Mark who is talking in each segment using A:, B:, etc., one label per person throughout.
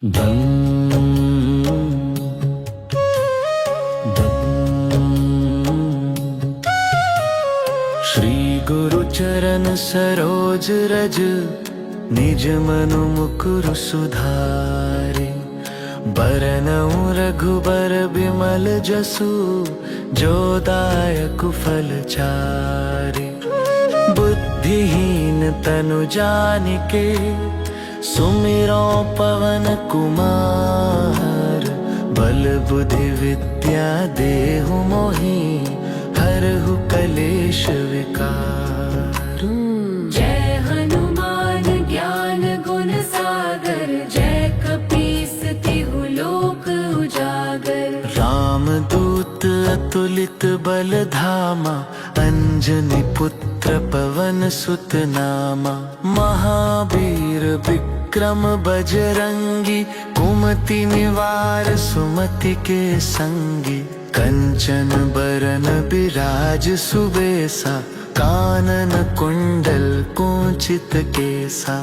A: दम श्री गुरु चरण सरोज रज निज मनु मुकुरु सुधारे। बरनउँ रघुबर बिमल जसु जो दायक फल चारे। बुद्धिहीन तनु जानिके सुमिरो पवन कुमार। बल बुद्धि विद्या देहु मोहि हरहु कलेश विकार।
B: जय हनुमान ज्ञान गुण सागर। जय कपीस तिहु लोक उजागर।
A: रामदूत अतुलित बल धामा। अंजनी पुत्र पवन सुत नामा। महावीर विक्रम बजरंगी। कुमति निवार सुमति के संगी। कंचन बरन बिराज सुबेसा। कानन कुंडल कुंचित केसा।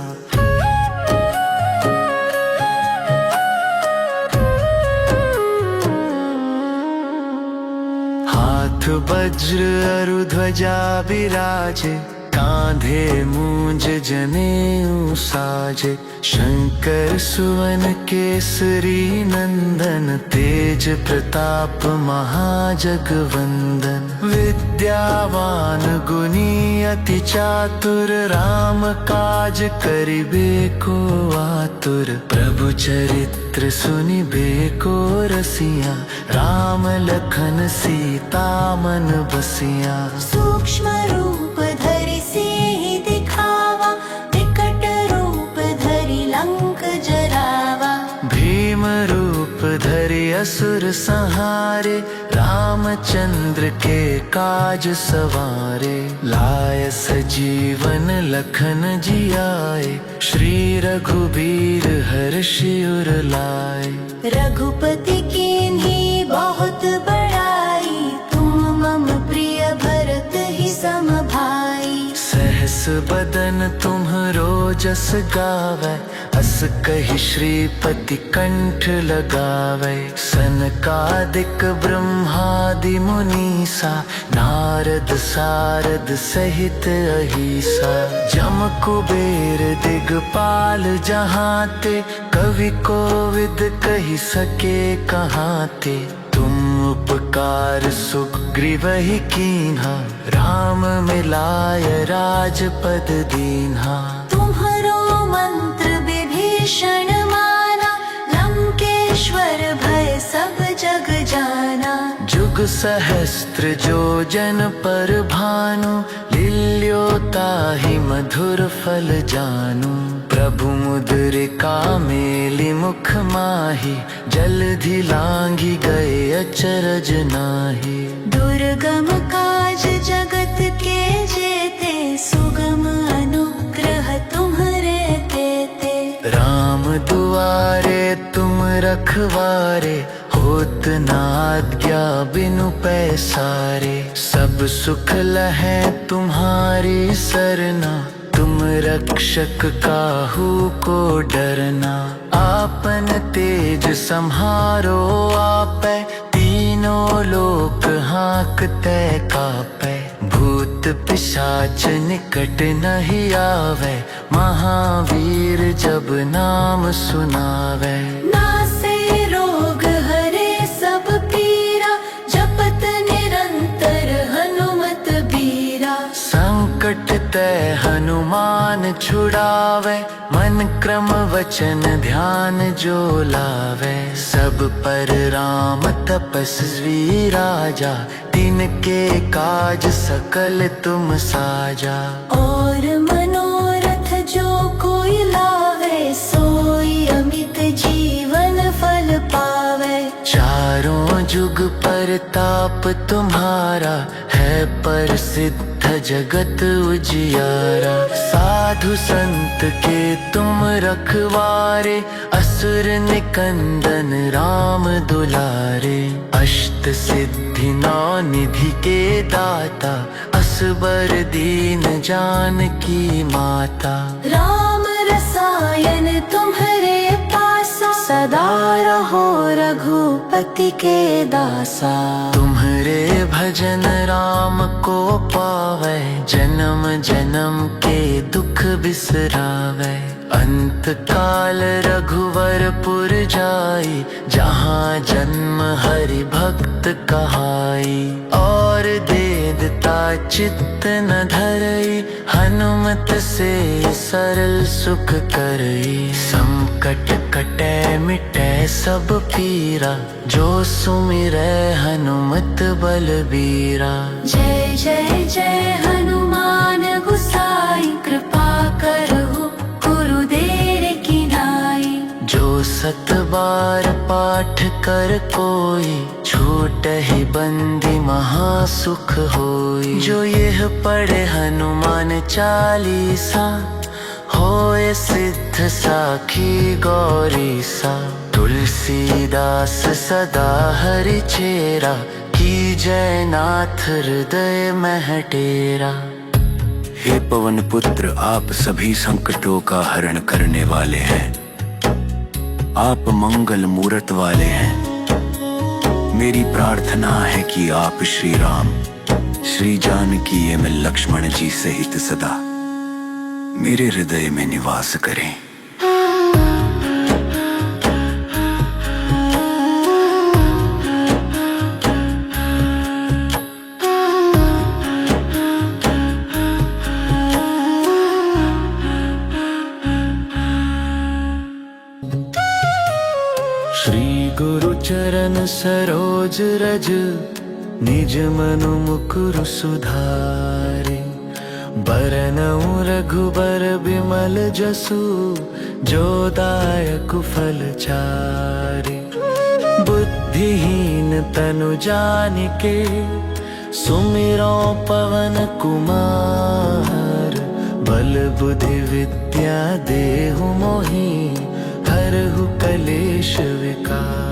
A: हाथ वज्र अरु ध्वजा बिराजे। कांधे मूंज जनेऊ साजे। शंकर सुवन केसरी नंदन। तेज प्रताप महाजगवंदन। विद्यावान गुणी अति चातुर। राम काज करिबे को आतुर। प्रभु चरित्र सुनिबे को रसिया। राम लखन सीता मन बसिया।
B: सूक्ष्म रूप धरि सिहि दिखावा। विकट रूप धरि लंक जरावा।
A: भीम रूप धरि असुर संहारे। रामचंद्र के काज सवारे। लाय सजीवन लखन जियाए। श्री रघुबीर हर्षि उर लाए।
B: रघुपति कीन्ही बहुत बड़ाई। तुम मम प्रिय भरत ही सम भाई।
A: सहस बदन तुम्हरो जस गावै। अस कहि श्रीपति कंठ लगावै। सनकादिक ब्रह्मादि मुनीसा। नारद सारद सहित अहिसा। जम कुबेर दिगपाल जहांते। कवि कोविद कहि सके कहाते। तुम उपकार सुग्रीवहि कीन्हा। राम मिलाय राजपद दीन्हा।
B: तुम्हरो मंत्र विभीषण माना। लंकेश्वर भय सब जग जाना।
A: जुग सहस्त्र जो जन पर भानु। लील्यो ताहि मधुर फल जानू। प्रभु मुद्रिका मेलि मुख माहि। जलधि लांघि गए अचरज नाहि।
B: दुर्गम काज जगत के जेते। सुगम अनुग्रह तुम्हरे तेते।
A: राम दुआरे तुम रखवारे। होत न आज्ञा बिनु पैसारे। सब सुख लहै तुम्हारी सरना। तुम रक्षक काहू को डरना। आपन तेज सम्हारो आपै। तीनों लोक हाँकते कापै। भूत पिशाच निकट नहीं आवे। महावीर जब नाम सुनावे।
B: नासे रोग हरे सब पीरा। जपत निरंतर हनुमत बीरा।
A: संकट ते हनुमान छुड़ावे। मन क्रम वचन ध्यान जो लावे। सब पर राम तपस्वी राजा। तिनके काज सकल तुम साजा।
B: और मनोरथ जो कोई लावे। सोई अमित जीवन फल पावे।
A: चारों जुग परताप तुम्हारा। है प्रसिद्ध जगत उजियारा। साधु संत के तुम रखवारे। असुर निकंदन राम दुलारे। अष्ट सिद्धि नौ निधि के दाता। असबर दीन जानकी माता।
B: राम रसायन तुम्हरे पासा। रघुपति के दासा।
A: तुम्हारे भजन राम को पावे, जन्म जन्म के दुख बिसरावे। अंत काल रघुवरपुर जाई, जहाँ जन्म हरि भक्त कहाई। और देदता चित्त न धरई, हनुमत से सरल सुख करई। संकट कटे मिटे सब पीरा, जो सुमिरै हनुमत बलबीरा।
B: जय जय जय हनुमान गोसाई, कृपा करहु गुरुदेव की नाई।
A: जो सत बार पाठ कर कोई, छूटहि बंदी महासुख होई। जो यह पढ़े हनुमान चालीसा, होए सिद्ध साखी गौरीसा। तुलसीदास सदा हरि चेरा, की जय नाथ हृदय मह डेरा।
C: हे पवन पुत्र, आप सभी संकटों का हरण करने वाले हैं। आप मंगल मूरत वाले हैं। मेरी प्रार्थना है कि आप श्री राम, श्री जानकी एवं लक्ष्मण जी सहित सदा मेरे हृदय में निवास करें।
A: श्री गुरु चरण सरोज रज, निज मनु मुकुर सुधारे। बरनउँ रघुबर बिमल जसु, जो दायक फल चारे। बुद्धिहीन तनु जानिके, सुमिरो पवन कुमार। बल बुद्धि विद्या देहु मोहि, हरहु कलेश विकार।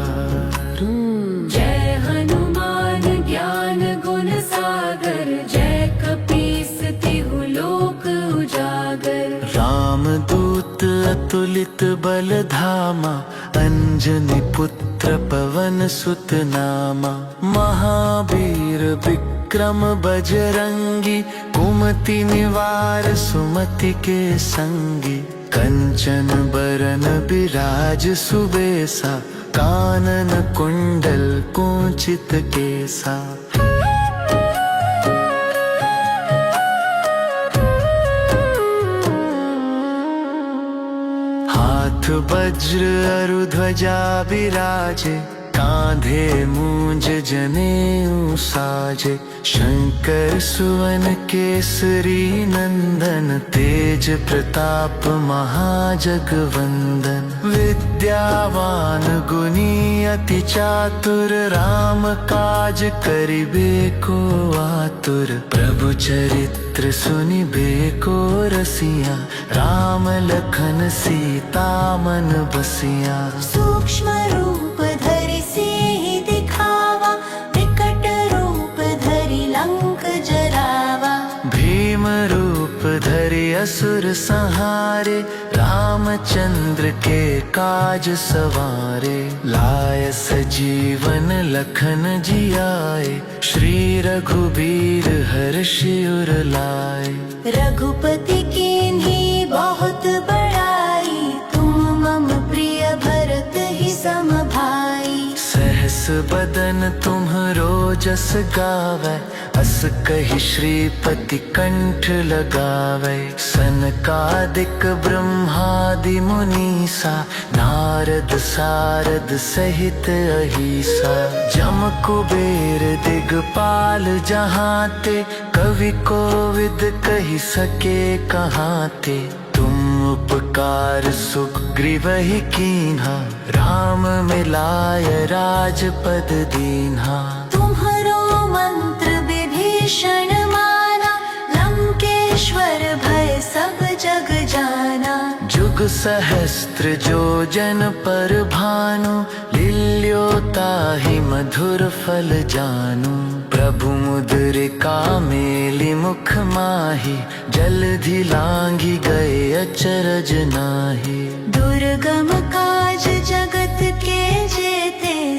B: जय हनुमान ज्ञान गुण सागर, जय कपीस तिहु लोक उजागर।
A: रामदूत अतुलित बल धामा, अंजनी पुत्र पवन सुत नामा। महावीर विक्रम बजरंगी, कुमति निवार सुमति के संगी। कंचन बरन बिराज सुबेसा, कानन कुंडल कुंचित केसा। हाथ वज्र अरु ध्वजा बिराजे, कांधे मूंज जनेऊ साजे। शंकर सुवन केसरी नंदन, तेज प्रताप महाजगवंदन। विद्यावान गुणी अति चातुर, राम काज करिबे को आतुर। प्रभु चरित्र सुनिबे को रसिया, राम लखन सीता मन बसिया।
B: सूक्ष्म रूप धरि सिहि दिखावा, विकट रूप धरि लंक जरावा।
A: भीम रूप धरि असुर संहारे, रामचंद्र के काज सवारे। लाय सजीवन लखन जियाए, श्री रघुबीर हर्षि उर लाए।
B: रघुपति कीन्ही बहुत बड़ाई, तुम मम प्रिय भरत ही सम भाई।
A: सहस बदन तुम्हरो जस गावै, अस कहि श्रीपति कंठ लगावै। सनकादिक ब्रह्मादि मुनीसा, नारद सारद सहित अहिसा। जम कुबेर दिगपाल जहाते, कवि कोविद कहि सके कहाते। तुम उपकार सुग्रीवहि कीन्हा, राम मिलाय राजपद दीन्हा।
B: तुम्हरो मंत्र विभीषण माना, लंकेश्वर भय सब जग जाना।
A: जुग सहस्त्र जो जन पर भानु, लील्यो ताहि मधुर फल जानू। प्रभु मुद्रिका मेलि मुख माहि, जलधि लांघि गए अचरज नाहि।
B: दुर्गम काज जगत के जेते,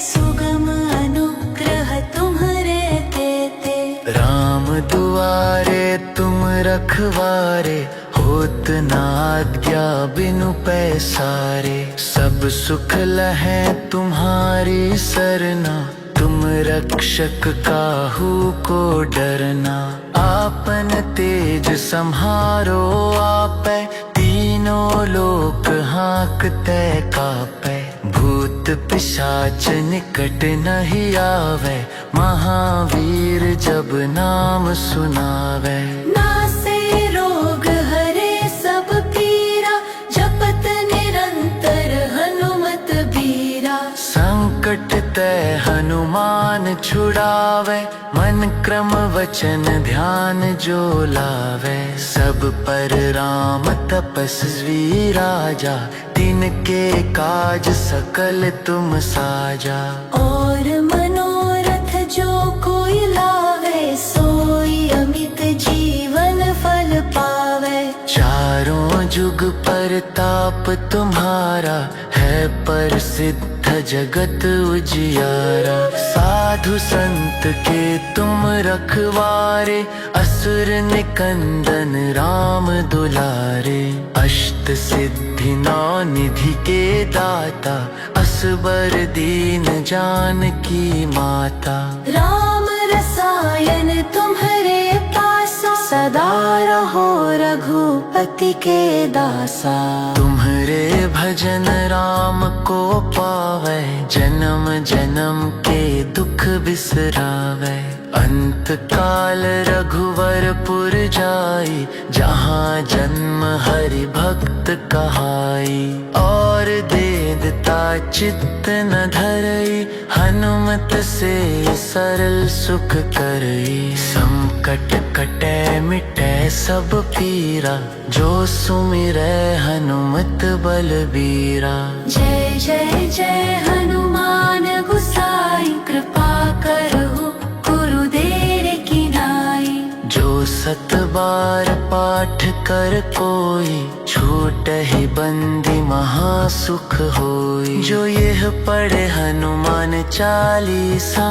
A: तुम रखवारे, होत ना आज्ञा बिनु पैसारे। सब सुख लहै तुम्हारी सरना, तुम रक्षक काहू को डरना। आपन तेज सम्हारो आपै, तीनों लोक हाँकते कापै। भूत पिशाच निकट नहीं आवे, महावीर जब नाम सुनावे।
B: नासे रोग हरे सब पीरा, जपत निरंतर हनुमत बीरा।
A: संकट ते हनुमान छुड़ावे, मन क्रम वचन ध्यान जो लावे। सब पर राम तपस्वी राजा, तिनके काज सकल तुम साजा।
B: और मनोरथ जो कोई लावे, सोई अमित जीवन फल पावे।
A: चारों जुग परताप तुम्हारा, है प्रसिद्ध जगत उजियारा। साधु संत के तुम रखवारे, असुर निकंदन राम दुलारे। अष्ट सिद्धि नौ निधि के दाता, असबर दीन जानकी माता।
B: राम रसायन तुम्हारे पासा, सदा रहो रघुपति के दासा।
A: तुम्हारे भजन राम को पावे, जन्म जन्म के दुख बिसरावे। अंत काल रघुवरपुर जाई, जहाँ जन्म हरि भक्त कहाई। और देदता चित्त न धरई, हनुमत से सरल सुख करई। संकट कटे मिटे सब पीरा, जो सुमिरै हनुमत बलबीरा।
B: जय जय जय हनुमान गुसाई, कृपा करहु गुरुदेव की नाई।
A: जो सत बार पाठ कर कोई, छूटहि बंदी महासुख होई। जो यह पढ़े हनुमान चालीसा,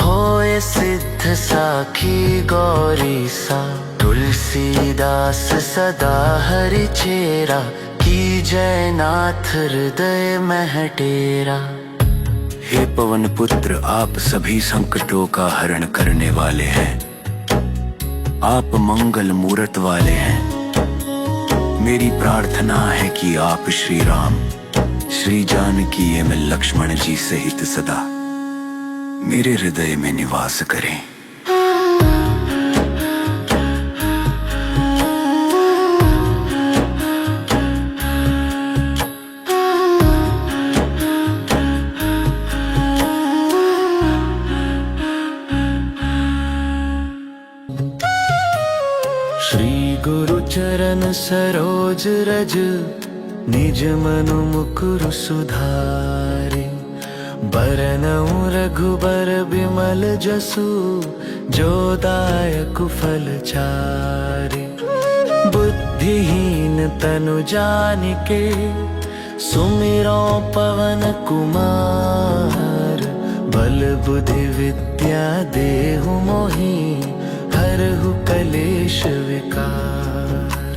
A: होए सिद्ध साखी गौरीसा। तुलसीदास सदा हरि चेरा, की जय नाथ हृदय मह डेरा।
C: हे पवन पुत्र, आप सभी संकटों का हरण करने वाले हैं। आप मंगल मूरत वाले हैं। मेरी प्रार्थना है कि आप श्री राम, श्री जानकी एवं लक्ष्मण जी सहित सदा मेरे हृदय में निवास करें।
A: श्री गुरु चरण सरोज रज, निज मनु मुकुरु सुधारे। बरनउँ रघुबर बिमल जसु, जो दायक फल चारे। बुद्धिहीन तनु जानिके, सुमिरो पवन कुमार। बल बुद्धि विद्या देहु मोहि, हरहु कलेश विकार।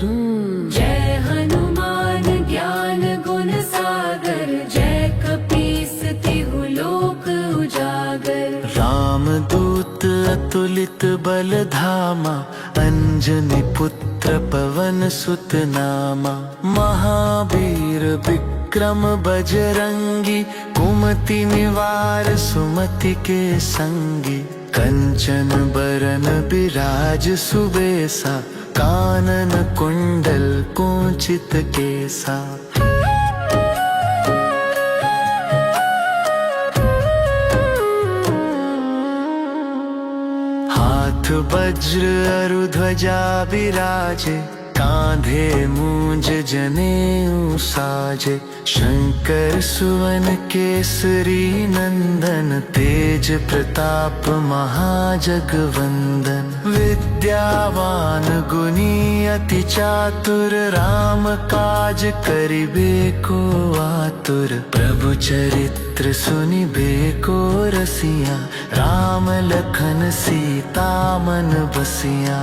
B: जय हनुमान ज्ञान गुण सागर, जय कपीस तिहु लोक उजागर।
A: राम दूत अतुलित बल धामा, अंजनी पुत्र पवन सुत नामा। महावीर विक्रम बजरंगी, कुमति निवार सुमति के संगी। कंचन बरन बिराज सुबेसा, कानन कुंडल कुंचित केसा। हाथ वज्र अरु ध्वजा बिराजे, कांधे मूंज जनेऊ साजे। शंकर सुवन केसरी नंदन, तेज प्रताप महाजगवंदन। विद्यावान गुणी अति चातुर, राम काज करिबे को आतुर। प्रभु चरित्र सुनिबे को रसिया, राम लखन सीता मन बसिया।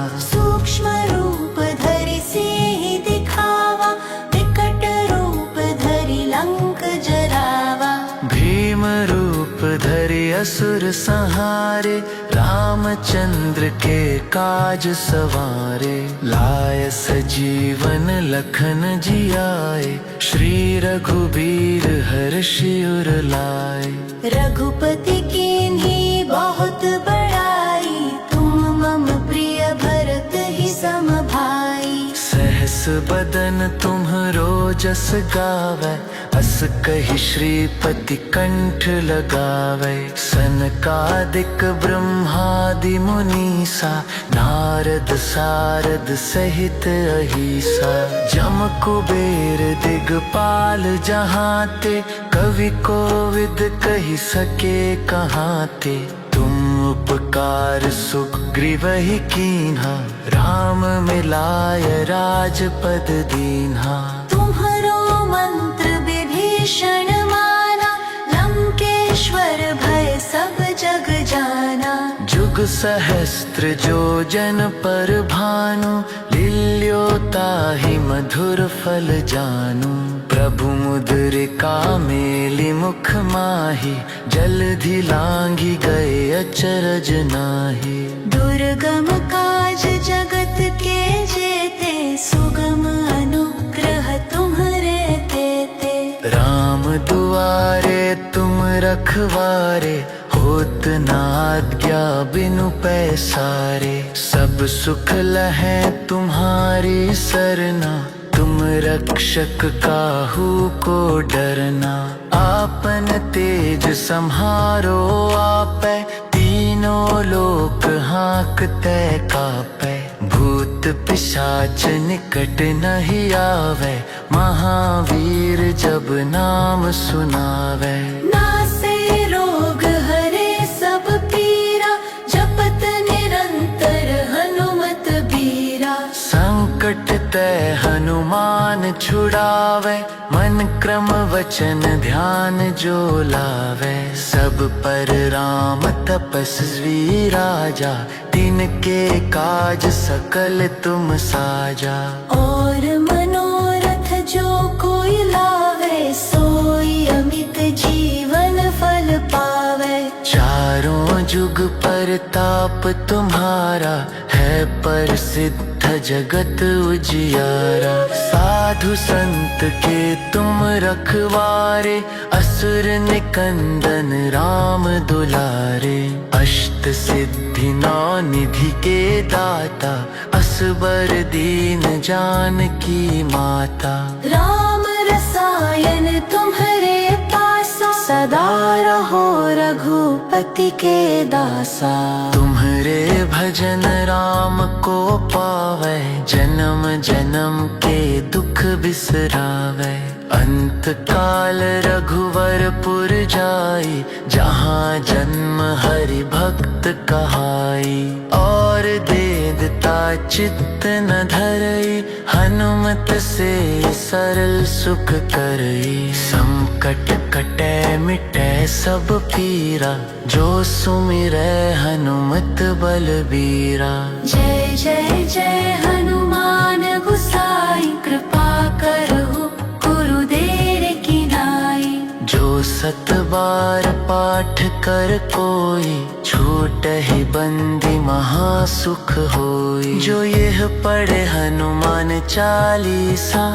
D: सूक्ष्म रूप धरि सिंह दिखावा, विकट रूप धरि लंक जरावा।
A: भीम रूप धरि असुर संहारे, रामचंद्र के काज सवारे। लाय सजीवन लखन जियाए, श्री रघुबीर हर्षि उर लाए।
D: रघुपति कीन्ही बहुत बड़ाई, तुम मम प्रिय भरत ही सम भाई।
A: सहस बदन तुम्हरो जस गावै, अस कहि श्रीपति कंठ लगावै। सनकादिक ब्रह्मादि मुनीसा, नारद सारद सहित अहिसा। जम कुबेर दिगपाल जहाते, कवि कोविद कहि सके कहाते। तुम उपकार सुग्रीवहि कीन्हा, राम मिलाय राजपद दीन्हा।
D: तुम्हरो मंत्र विभीषण माना, लंकेश्वर भय सब जग जाना।
A: जुग सहस्त्र जो जन पर भानु, लील्यो ताहि मधुर फल जानू। प्रभु मुद्रिका मेलि मुख माहि, जलधि लांघि गए अचरज नाहि।
D: दुर्गम काज जगत के जेते, सुगम अनुग्रह तुम्हरे तेते।
A: राम दुआरे तुम रखवारे, होत न आज्ञा बिनु पैसारे। सब सुख लहै तुम्हारी सरना, तुम रक्षक काहू को डरना। आपन तेज सम्हारो आपै, तीनों लोक हाँकते कापै। भूत पिशाच निकट नहीं आवे, महावीर जब नाम सुनावे।
D: नासे रोग हरे सब पीरा, जपत निरंतर हनुमत बीरा।
A: संकट ते हनुमान छुड़ावे, मन क्रम वचन ध्यान जो लावे। सब पर राम तपस्वी राजा, तिनके काज सकल तुम साजा।
D: और मनोरथ जो कोई लावे, सोई अमित जीवन फल पावे।
A: चारों जुग परताप तुम्हारा, है प्रसिद्ध जगत उजियारा। साधु संत के तुम रखवारे, असुर निकंदन राम दुलारे। अष्ट सिद्धि नौ निधि के दाता, असबर दीन जानकी माता।
D: राम रसायन तुम्हरे पासा, सदा रहो रघुपति के दासा।
A: तुम्हरे भजन राम को पावै, जन्म जन्म के दुख बिसरावै। अंत काल रघुवरपुर जाई, जहाँ जन्म हरि भक्त कहाई। और देवता चित्त न धरई, हनुमत से सरल सुख करई। संकट कटै मिटै सब पीरा, जो सुमिरै हनुमत बलबीरा।
D: जय जय जय हनुमान गोसाई, कृपा करहु गुरुदेव की नाई।
A: जो सत बार पाठ कर कोई, छूटहि बंदी महासुख होई। जो यह पढ़े हनुमान चालीसा,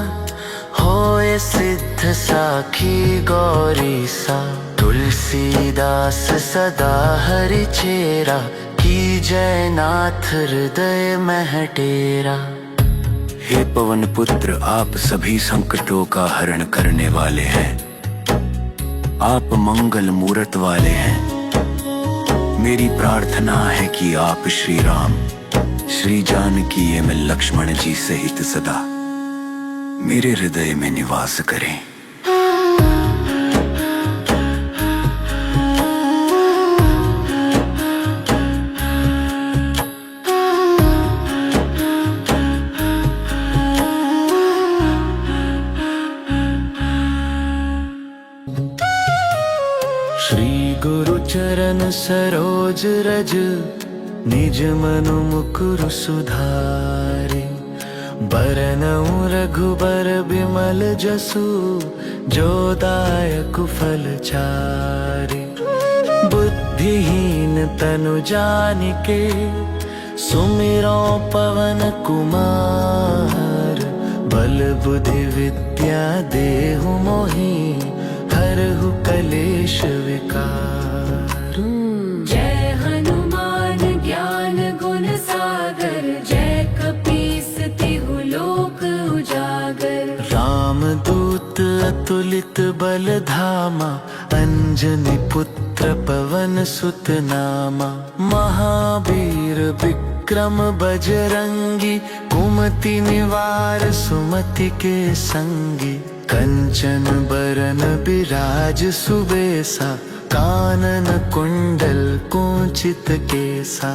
A: होए सिद्ध साखी गौरीसा। तुलसीदास सदा हरि चेरा, की जय नाथ हृदय मह डेरा।
C: हे पवन पुत्र, आप सभी संकटों का हरण करने वाले हैं। आप मंगल मूरत वाले हैं। मेरी प्रार्थना है कि आप श्री राम, श्री जानकी एवं लक्ष्मण जी सहित सदा मेरे हृदय में निवास करें।
A: श्री गुरु चरण सरोज रज, निज मनु मुकुर सुधार। बरनऊँ रघुबर बिमल जसु, जो दायक फल चारि। बुद्धिहीन तनु जानिके, सुमिरो पवन कुमार। बल बुद्धि विद्या देहु मोहि, हरहु कलेश विकार।
B: जय हनुमान ज्ञान गुण सागर, जय कपीस तिहु लोक उजागर।
A: रामदूत अतुलित बल धामा, अंजनी पुत्र पवन सुत नामा। महावीर विक्रम बजरंगी, कुमति निवार सुमति के संगी। कंचन बरन बिराज सुबेसा, कानन कुंडल कुंचित केसा।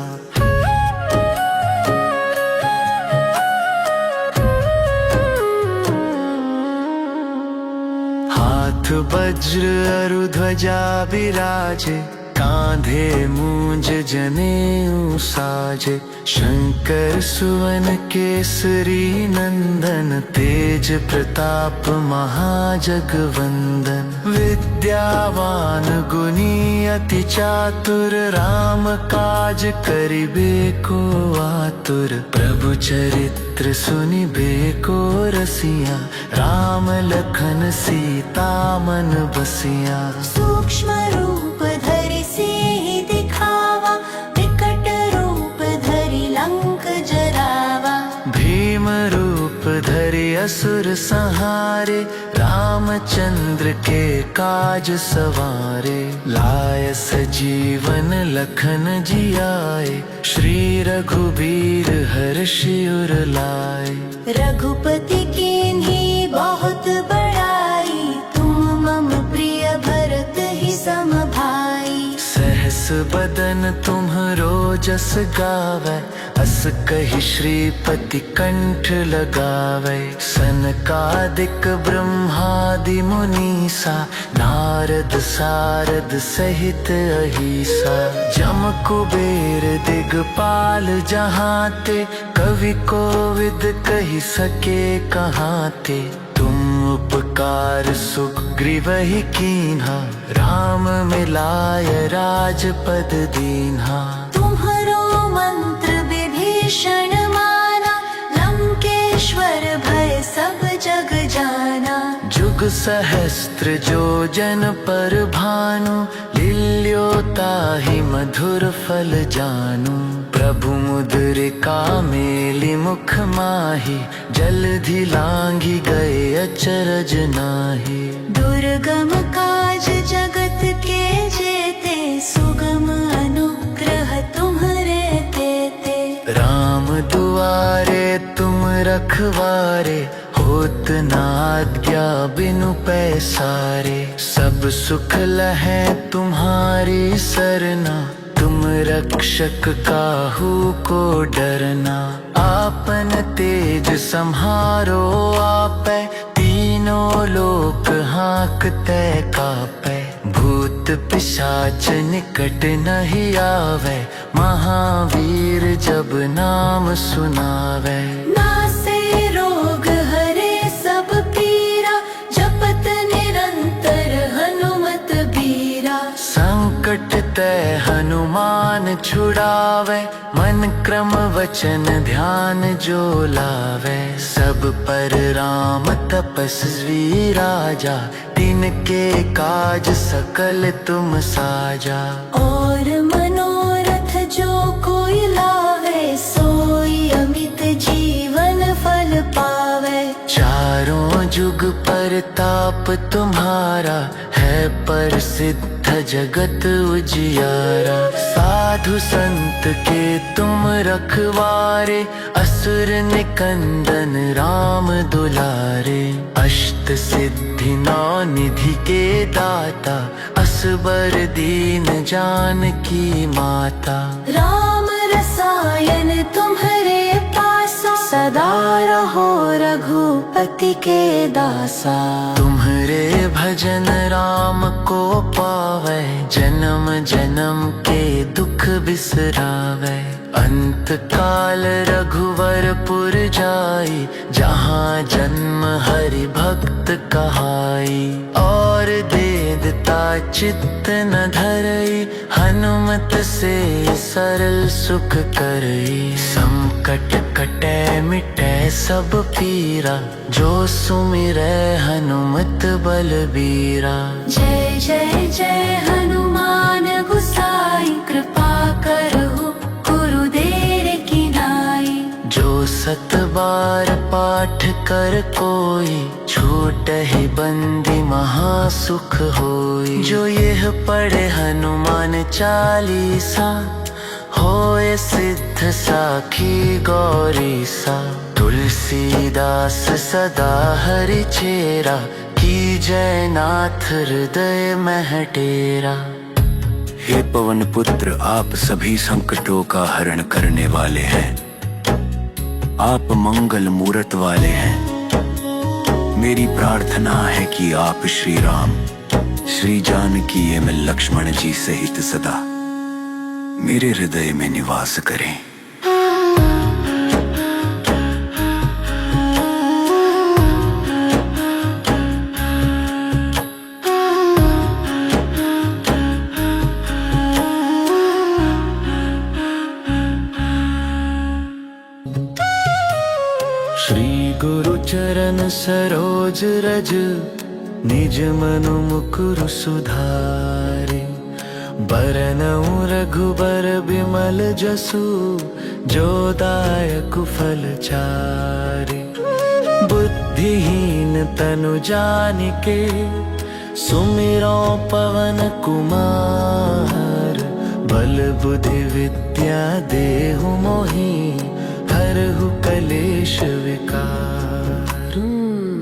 A: हाथ वज्र अरु ध्वजा बिराजे, कांधे मूंज जनेऊ साजे। शंकर सुवन केसरी नंदन, तेज प्रताप महाजगवंदन। विद्यावान गुणी अति चातुर, राम काज करिबे को आतुर। प्रभु चरित्र सुनिबे को रसिया, राम लखन सीता मन बसिया।
D: सूक्ष्म रूप धरि सिंहि दिखावा, विकट रूप धरि लंक जरावा।
A: भीम रूप धरि असुर संहारे, रामचंद्र के काज सवारे। लाय सजीवन लखन जियाए, श्री रघुबीर हर्षि उर लाए।
D: रघुपति कीन्ही बहुत बड़ाई, तुम मम प्रिय भरत ही सम भाई।
A: सहस बदन तुम्हरो जस गावै, अस कहि श्रीपति कंठ लगावै। सनकादिक ब्रह्मादि मुनीसा, नारद सारद सहित अहिसा। जम कुबेर दिगपाल जहाते, कवि कोविद कहि सके कहाते। तुम उपकार सुग्रीवहि कीन्हा, राम मिलाय राजपद दीन्हा।
D: तुम्हरो मंत्र विभीषण माना, लंकेश्वर भय सब जग जाना।
A: जुग सहस्त्र जो जन पर भानु, लील्यो ताहि मधुर फल जानू। प्रभु मुद्रिका मेलि मुख माहि, जलधि लांघि गए अचरज नाहि।
D: दुर्गम काज जगत के जेते, सुगम अनुग्रह तुम्हरे तेते।
A: राम दुआरे तुम रखवारे, होत न आज्ञा बिनु पैसारे। सब सुख लहै तुम्हारी सरना, तुम रक्षक काहू को डरना। आपन तेज सम्हारो आपै, तीनों लोक हाँकते कापै। भूत पिशाच निकट नहीं आवे, महावीर जब नाम सुनावे।
D: नासे रोग हरे सब पीरा, जपत निरंतर हनुमत बीरा।
A: संकट ते हनुमान छुड़ावे, मन क्रम वचन ध्यान जो लावे। सब पर राम तपस्वी राजा, तिनके काज सकल तुम साजा।
D: और मनोरथ जो कोई लावे, सोई अमित जीवन फल पावे।
A: चारों जुग परताप तुम्हारा, है प्रसिद्ध जगत उजियारा। साधु संत के तुम रखवारे, असुर निकंदन राम दुलारे। अष्ट सिद्धि नौ निधि के दाता, असबर दीन जानकी माता।
D: राम रसायन तुम्हरे पासा, सदा रहो रघुपति के दासा।
A: तुम्हरे भजन राम को पावै, जन्म जन्म के दुख बिसरावै। अंत काल रघुवरपुर जाई, जहाँ जन्म हरि भक्त कहाई। और देदता चित्त न धरई, हनुमत से सरल सुख करई। संकट कटै मिटै सब पीरा, जो सुमिरै हनुमत बलबीरा।
B: जय जय जय हनुमान गोसाई, कृपा करहु गुरुदेव की नाई।
A: जो सत बार पाठ कर कोई, छूटहि बंदी महासुख होई। जो यह पढ़े हनुमान चालीसा, होए सिद्ध साखी गौरीसा। तुलसीदास सदा हरि चेरा, की जय नाथ हृदय मह डेरा।
C: हे पवन पुत्र, आप सभी संकटों का हरण करने वाले हैं। आप मंगल मूरत वाले हैं। मेरी प्रार्थना है कि आप श्री राम, श्री जानकी एवं लक्ष्मण जी सहित सदा मेरे हृदय में निवास करें।
A: श्री गुरु चरण सरोज रज, निज मनु मुकुरु सुधारे। बरनउँ रघुबर बिमल जसु, जो दायक फल चारे। बुद्धिहीन तनु जानिके, सुमिरो पवन कुमार। बल बुद्धि विद्या देहु मोहि, हरहु कलेश विकार।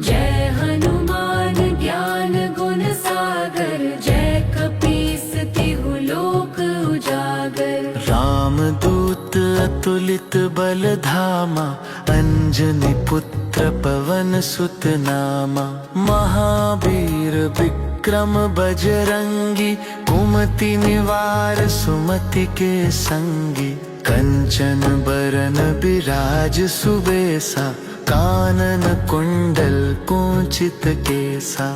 B: जय हनुमान ज्ञान गुण सागर, जय कपीस तिहु लोक उजागर।
A: रामदूत अतुलित बल धामा, अंजनी पुत्र पवन सुत नामा। महावीर विक्रम बजरंगी, कुमति निवार सुमति के संगी। कंचन बरन बिराज सुबेसा, कानन कुंडल कुंचित केसा।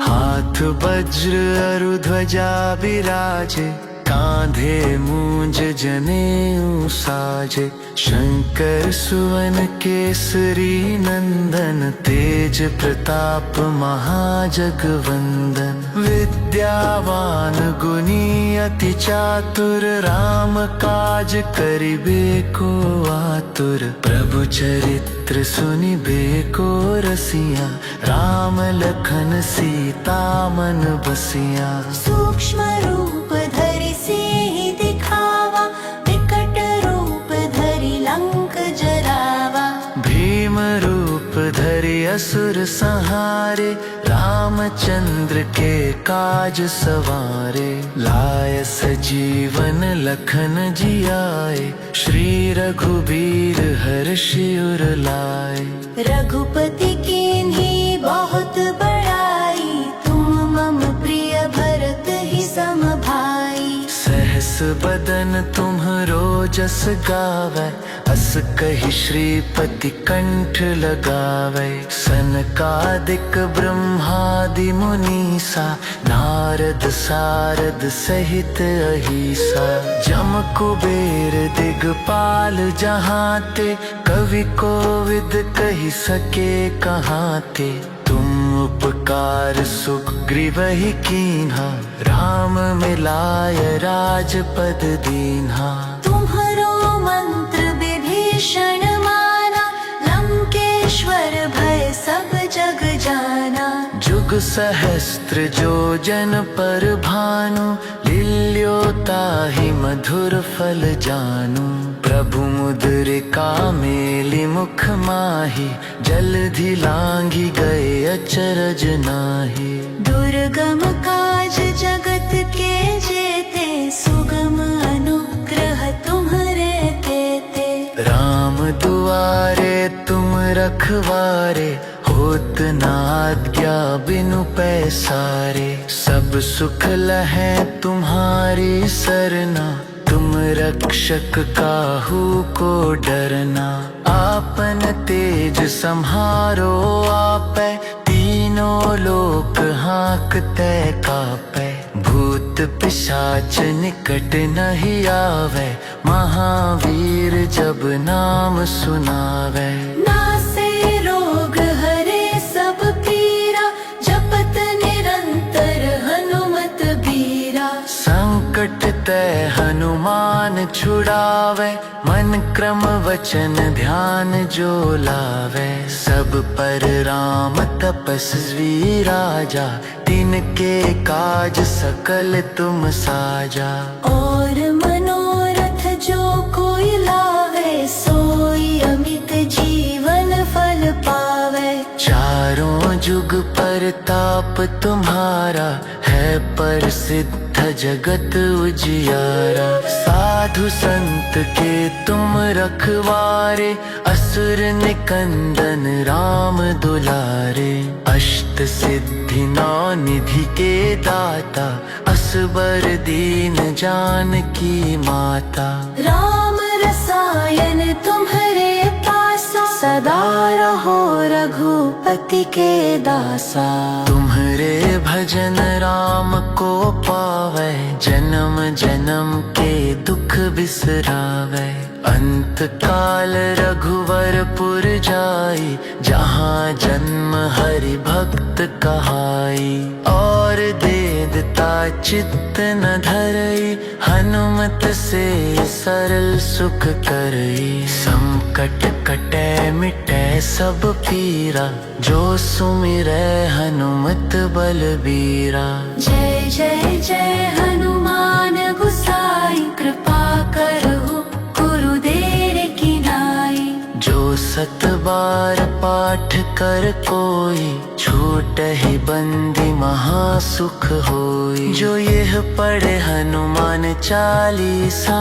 A: हाथ वज्र अरु ध्वजा बिराजे, कांधे मूंज जनेऊ साजे। शंकर सुवन केसरी नंदन, तेज प्रताप महाजगवंदन। विद्यावान गुणी अति चातुर, राम काज करिबे को आतुर। प्रभु चरित्र सुनिबे को रसिया, राम लखन सीता मन बसिया।
D: सूक्ष्म रूप धरि सिंहि दिखावा, विकट रूप धरि लंक जरावा।
A: भीम रूप धरि असुर संहारे, रामचंद्र के काज सवारे। लाय सजीवन लखन जियाए, श्री रघुबीर हर्षि उर लाए।
D: रघुपति कीन्ही बहुत बड़ाई, तुम मम प्रिय भरत ही सम भाई।
A: सहस बदन तुम्हरो जस गावै, अस कहि श्रीपति कंठ लगावै। सनकादिक ब्रह्मादि मुनीसा, नारद सारद सहित अहिसा। जम कुबेर दिगपाल जहाते, कवि कोविद कहि सके कहाते। तुम उपकार सुग्रीवहि कीन्हा, राम मिलाय राजपद दीन्हा।
D: तुम्हरो मंत्र विभीषण माना, लंकेश्वर भय सब जग जाना।
A: जुग सहस्त्र जो जन पर भानु, लील्यो ताहि मधुर फल जानू। प्रभु मुद्रिका मेलि मुख माहि, जलधि लांघि गए अचरज नाहि।
D: दुर्गम काज जगत के जेते, सुगम अनुग्रह तुम्हरे तेते।
A: राम दुआरे तुम रखवारे, हो होत ना आज्ञा बिनु पैसारे। सब सुख लहै तुम्हारी सरना, तुम रक्षक काहू को डरना। आपन तेज सम्हारो आपै, तीनों लोक हाँकते कापै। भूत पिशाच निकट नहीं आवे, महावीर जब नाम सुनावे।
B: नासे रोग हरे सब पीरा, जपत निरंतर हनुमत बीरा।
A: संकट ते हनुमान छुड़ावे, मन क्रम वचन ध्यान जो लावे। सब पर राम तपस्वी राजा, तिनके काज सकल तुम साजा।
B: और मनोरथ जो कोई लावे, सोई अमित जीवन फल पावे।
A: चारों जुग परताप तुम्हारा, है प्रसिद्ध जगत उजियारा। साधु संत के तुम रखवारे, असुर निकंदन राम दुलारे। अष्ट सिद्धि नौ निधि के दाता, असबर दीन जानकी माता।
B: राम रसायन तुम्हारे पासा, सदा रहो रघुपति के दासा।
A: तुम्हारे भजन राम को पावे, जन्म जन्म के दुख बिसरावे। अंत काल रघुवरपुर जाई, जहाँ जन्म हरि भक्त कहाई। और देवता चित्त न धरई, हनुमत से सरल सुख करई। संकट कटे मिटे सब पीरा, जो सुमिरै हनुमत बलबीरा।
B: जय जय जय हनुमान गुसाई, कृपा करहु गुरुदेव की नाई।
A: जो सत बार पाठ कर कोई, छूटहि बंदी महासुख होई। जो यह पढ़े हनुमान चालीसा,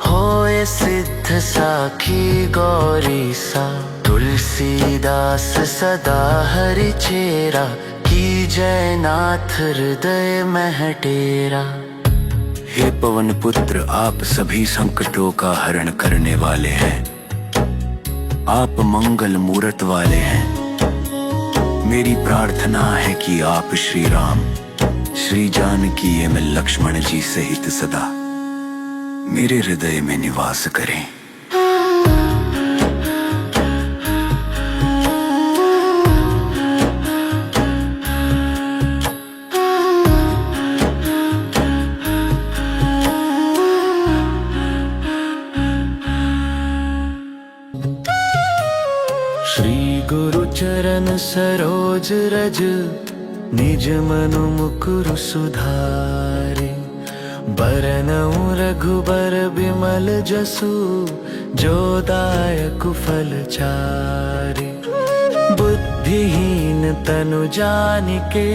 A: होए सिद्ध साखी गौरीसा। तुलसीदास सदा हरि चेरा, की जय नाथ हृदय मह डेरा।
C: हे पवन पुत्र, आप सभी संकटों का हरण करने वाले हैं। आप मंगल मूरत वाले हैं। मेरी प्रार्थना है कि आप श्री राम, श्री जानकी एवं लक्ष्मण जी सहित सदा मेरे हृदय में निवास करें।
A: श्री गुरु चरण सरोज रज, निज मनु मुकुरु सुधारे। बरनउँ रघुबर बिमल जसु, जो दायक फल चारे। बुद्धिहीन तनु जानिके,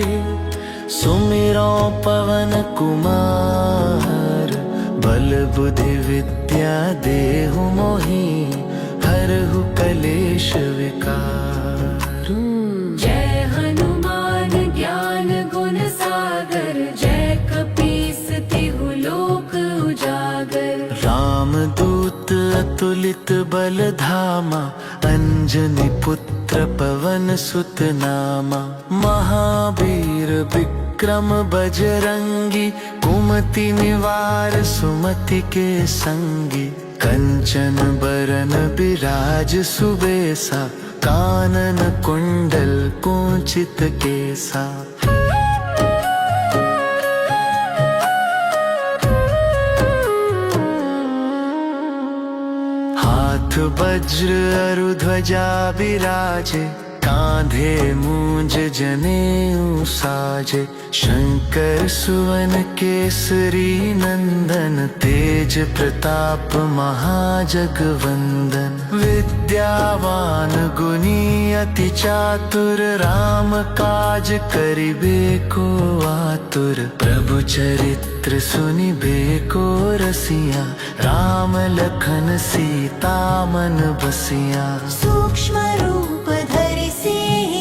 A: सुमिरो पवन कुमार। बल बुद्धि विद्या देहु मोहि, हरहु कलेश विकार।
B: जय हनुमान ज्ञान गुण सागर, जय कपीस तिहु लोक उजागर।
A: राम दूत अतुलित बल धामा, अंजनी पुत्र पवन सुत नामा। महावीर विक्रम बजरंगी, कुमति निवार सुमति के संगी। कंचन बरन बिराज सुबेसा, कानन कुंडल कुंचित केसा। हाथ वज्र अरु ध्वजा विराजे, कांधे मूंज जनेऊ साजे। शंकर सुवन केसरी नंदन, तेज प्रताप महाजगवंदन। विद्यावान गुणी अति चातुर, राम काज करिबे को आतुर। प्रभु चरित्र सुनिबे को रसिया, राम लखन सीता मन बसिया।
D: सूक्ष्म रूप धरि सिंह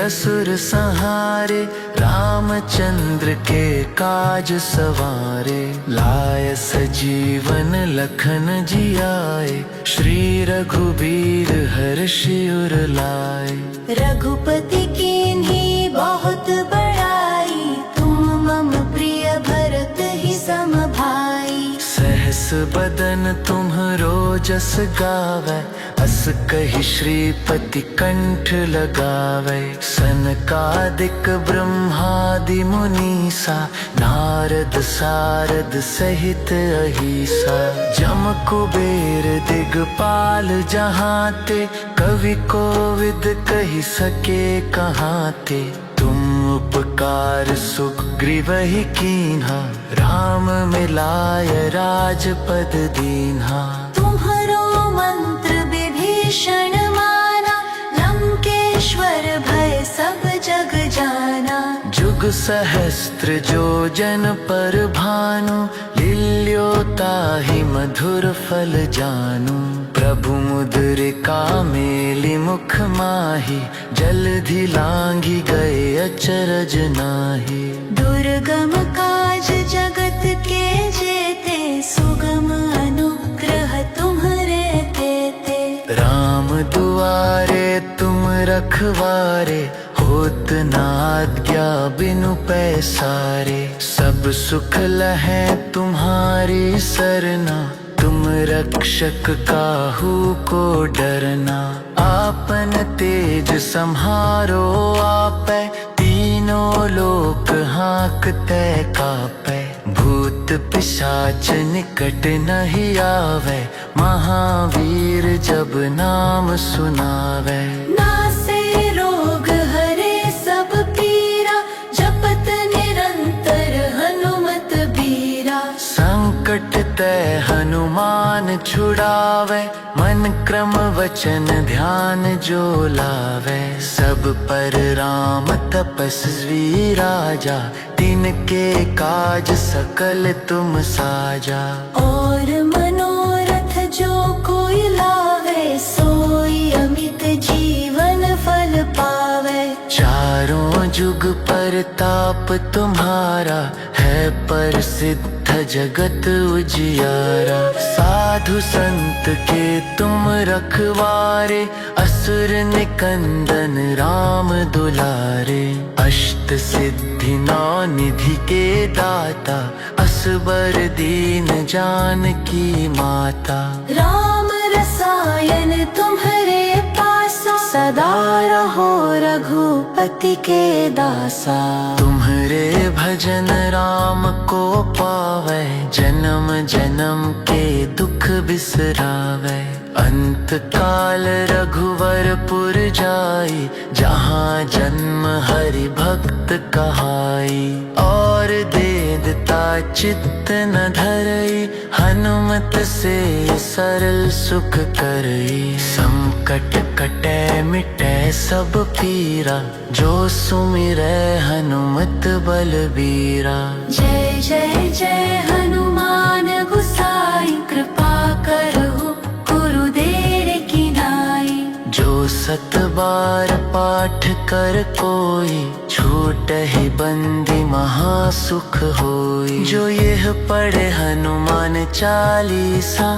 A: असुर संहारे, रामचंद्र के काज सवारे। लाय सजीवन लखन जियाए, श्री रघुबीर हर्षि उर लाए।
D: रघुपति कीन्ही बहुत बड़ाई, तुम मम प्रिय भरत ही सम भाई।
A: सहस बदन तुम्हरो जस गावै, अस कहि श्रीपति कंठ लगावै। सनकादिक ब्रह्मादि मुनीसा, नारद सारद सहित अहिसा। जम कुबेर दिगपाल जहाते, कवि कोविद कहि सके कहाते। तुम उपकार सुग्रीवहि कीन्हा, राम मिलाय राजपद दीन्हा।
D: तुम्हरो मंत्र विभीषण माना, लंकेश्वर भय सब जग जाना।
A: जुग सहस्त्र जो जन पर भानु, लील्यो ताहि मधुर फल जानू। प्रभु मुद्रिका मेलि मुख माहि, जलधि लांघि गए अचरज नाहि।
D: दुर्गम काज जगत के जेते, सुगम अनुग्रह तुम्हरे तेते।
A: राम दुआरे तुम रखवारे, होत न आज्ञा बिनु पैसारे। सब सुख लहै तुम्हारी सरना, तुम रक्षक काहू को डरना। आपन तेज सम्हारो आपै, तीनों लोक हाँकते कापै। भूत पिशाच निकट नहीं आवे, महावीर जब नाम सुनावे।
D: नासे रोग हरे सब पीरा, जपत निरंतर हनुमत बीरा।
A: संकट ते हनुमान छुड़ावे, मन क्रम वचन ध्यान जो लावे। सब पर राम तपस्वी राजा, तिनके काज सकल तुम साजा।
D: और मनोरथ जो कोई लावे, सोई अमित जीवन फल पावे।
A: चारों जुग परताप तुम्हारा, है प्रसिद्ध जगत उजियारा। साधु संत के तुम रखवारे, असुर निकंदन राम दुलारे। अष्ट सिद्धि नौ निधि के दाता, असबर दीन जानकी माता।
D: राम रसायन तुम्हरे पासा, सदा रहो रघुपति के दासा।
A: तुम्हरे भजन राम को पावै, जन्म जन्म के दुख बिसरावै। अंत काल रघुवरपुर जाई, जहाँ जन्म हरि भक्त कहाई। और देदता चित्त न धरई, हनुमत से सरल सुख करई। संकट कटै मिटै सब पीरा, जो सुमिरै हनुमत बलबीरा।
D: जय जय जय हनुमान गोसाई, कृपा करहु गुरुदेव की नाई।
A: जो सत बार पाठ कर कोई, छूटहि बंदी महासुख होई। जो यह पढ़े हनुमान चालीसा,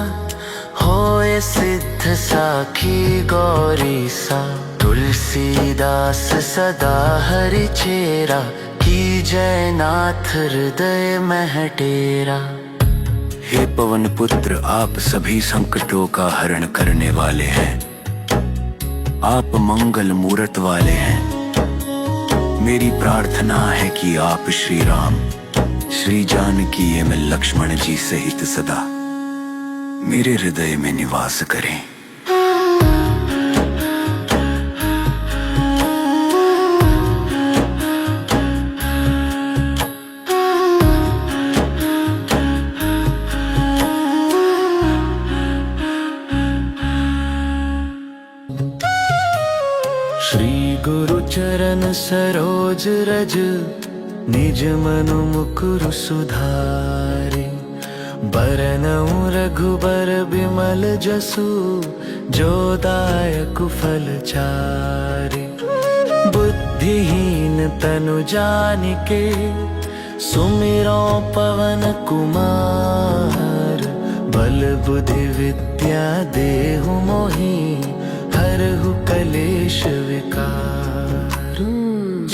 A: होए सिद्ध साखी गौरीसा। तुलसीदास सदा हरि चेरा, की जय नाथ हृदय मह डेरा।
C: हे पवन पुत्र, आप सभी संकटों का हरण करने वाले हैं। आप मंगल मूरत वाले हैं। मेरी प्रार्थना है कि आप श्री राम, श्री जानकी एवं लक्ष्मण जी सहित सदा मेरे हृदय में निवास करें।
A: श्री गुरु चरण सरोज रज, निज मनु मुकुरु सुधारे। बरनउँ रघुबर बिमल जसु, जो दायक फल चारे। बुद्धि बुद्धिहीन तनु जानिके सुमिरो पवन कुमार। बल बुद्धि विद्या देहु मोहि हरहु कलेश विकार।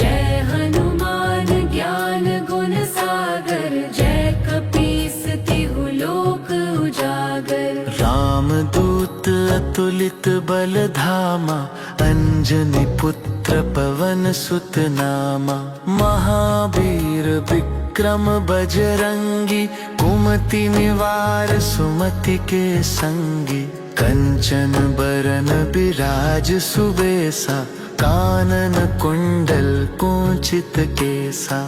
B: जय हनुमान ज्ञान गुण सागर, जय कपीस तिहु लोक उजागर।
A: रामदूत अतुलित बल धामा, अंजनी पुत्र पवन सुत नामा। महावीर विक्रम बजरंगी, कुमति निवार सुमति के संगी। कंचन बरन बिराज सुबेसा, कानन कुंडल कुंचित केसा।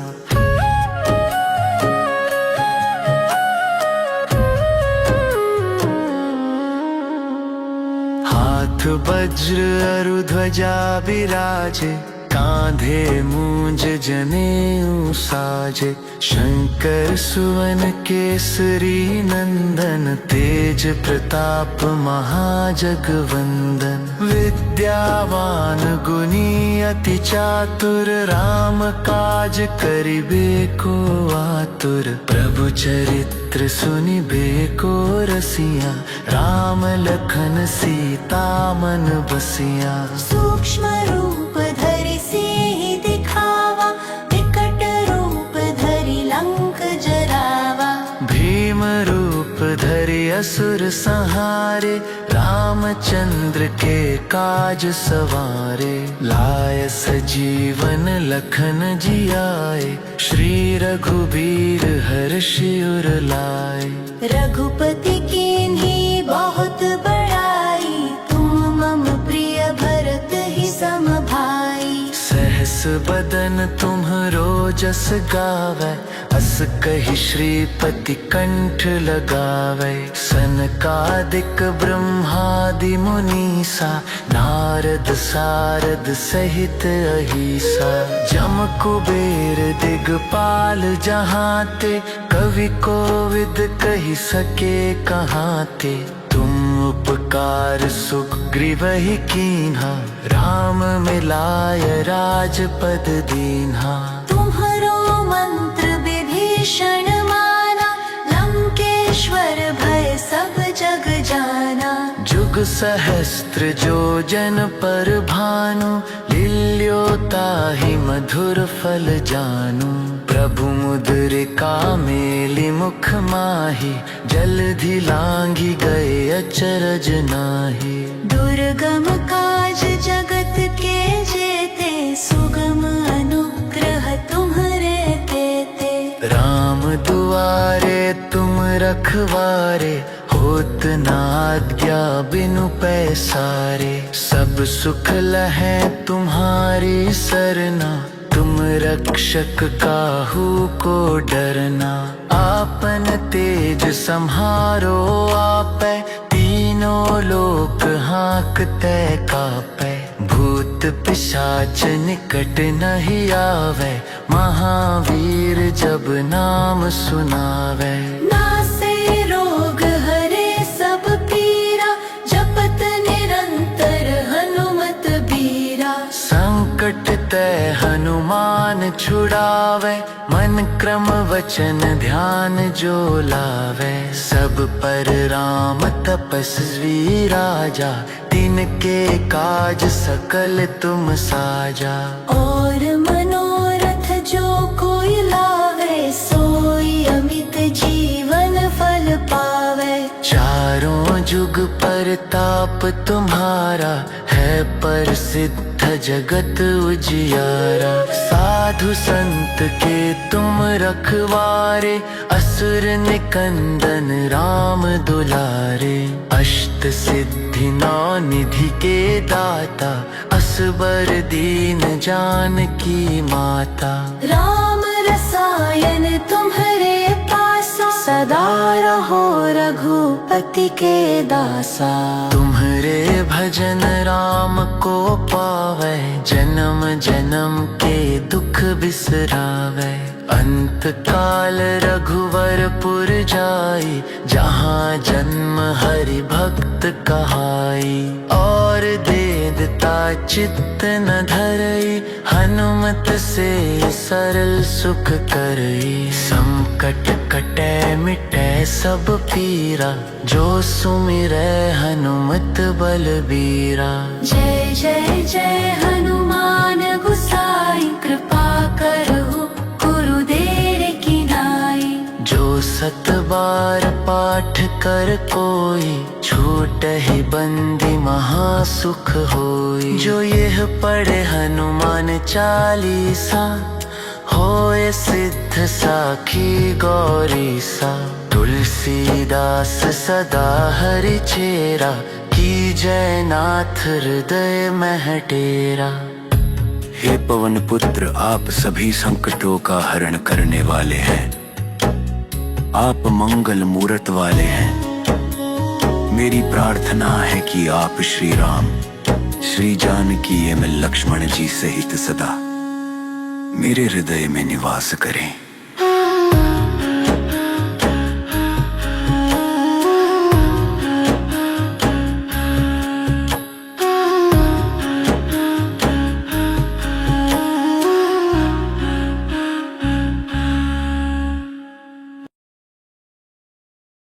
A: हाथ वज्र अरु ध्वजा विराजे, कांधे मूंज जनेऊ साजे। शंकर सुवन केसरी नंदन, तेज प्रताप महाजगवंदन। विद्यावान गुणी अति चातुर, राम काज करिबे को आतुर। प्रभु चरित्र सुनिबे को रसिया, राम लखन सीता मन बसिया।
D: सूक्ष्म रूप धरि सिंहि दिखावा, विकट रूप धरि लंक जरावा।
A: भीम रूप धरि असुर संहारे, रामचंद्र के काज सवारे। लाय सजीवन लखन जियाए, श्री रघुबीर हर्षि उर लाए।
D: रघुपति कीन्ही बहुत बड़ाई, तुम मम प्रिय भरत ही सम भाई।
A: सहस बदन तुम्हरो जस गावै, अस कहि श्रीपति कंठ लगावै। सनकादिक ब्रह्मादि मुनीसा, नारद सारद सहित अहिसा। जम कुबेर दिगपाल जहाते, कवि कोविद कहि सके कहाते। तुम उपकार सुग्रीवहि कीन्हा, राम मिलाय राजपद दीन्हा।
D: तुम्हरो मंत्र विभीषण माना, लंकेश्वर भय सब जग जाना।
A: जुग सहस्त्र जो जन पर भानु, लील्यो ताहि मधुर फल जानू। प्रभु मुद्रिका मेलि मुख माहि, जलधि लांघि गए अचरज नाहि।
D: दुर्गम काज जगत के जेते, सुगम अनुग्रह तुम्हरे तेते।
A: राम दुआरे तुम रखवारे, होत न आज्ञा बिनु पैसारे। सब सुख लहै तुम्हारी सरना, तुम रक्षक काहू को डरना। आपन तेज सम्हारो आपै, तीनों लोक हाँकते कापै। भूत पिशाच निकट नहीं आवे, महावीर जब नाम सुनावे।
D: नासे रोग हरे सब पीरा, जपत निरंतर हनुमत बीरा।
A: संकट ते हनुमान छुड़ावे, मन क्रम वचन ध्यान जो लावे। सब पर राम तपस्वी राजा, तिनके काज सकल तुम साजा।
D: और मनोरथ जो कोई लावे, सोई अमित जीवन फल पावे।
A: चारों जुग परताप तुम्हारा, है प्रसिद्ध जगत उजियारा। साधु संत के तुम रखवारे, असुर निकंदन राम दुलारे। अष्ट सिद्धि नौ निधि के दाता, असबर दीन जानकी माता।
D: राम रसायन तुम्हरे पासा, सदा रहो रघुपति के दासा।
A: तुम्हरे भजन राम को पावै, जन्म जन्म के दुख बिसरावै। अंत काल रघुवरपुर जाई, जहाँ जन्म हरि भक्त कहाई। और देदता चित्त न धरई, हनुमत से सरल सुख करई। संकट कटै मिटै सब पीरा, जो सुमिरै हनुमत बलबीरा।
D: जय जय जय हनुमान गुसाई, कृपा करहु गुरुदेव की नाई।
A: जो सत बार पाठ कर कोई, छूटहि बंदी महासुख होई। जो यह पढ़े हनुमान चालीसा, होए सिद्ध साखी गौरीसा। तुलसीदास सदा हरि चेरा, की जय नाथ हृदय मह डेरा।
C: हे पवन पुत्र, आप सभी संकटों का हरण करने वाले हैं। आप मंगल मूरत वाले हैं। मेरी प्रार्थना है कि आप श्री राम, श्री जानकी एवं लक्ष्मण जी सहित सदा मेरे हृदय में निवास करें।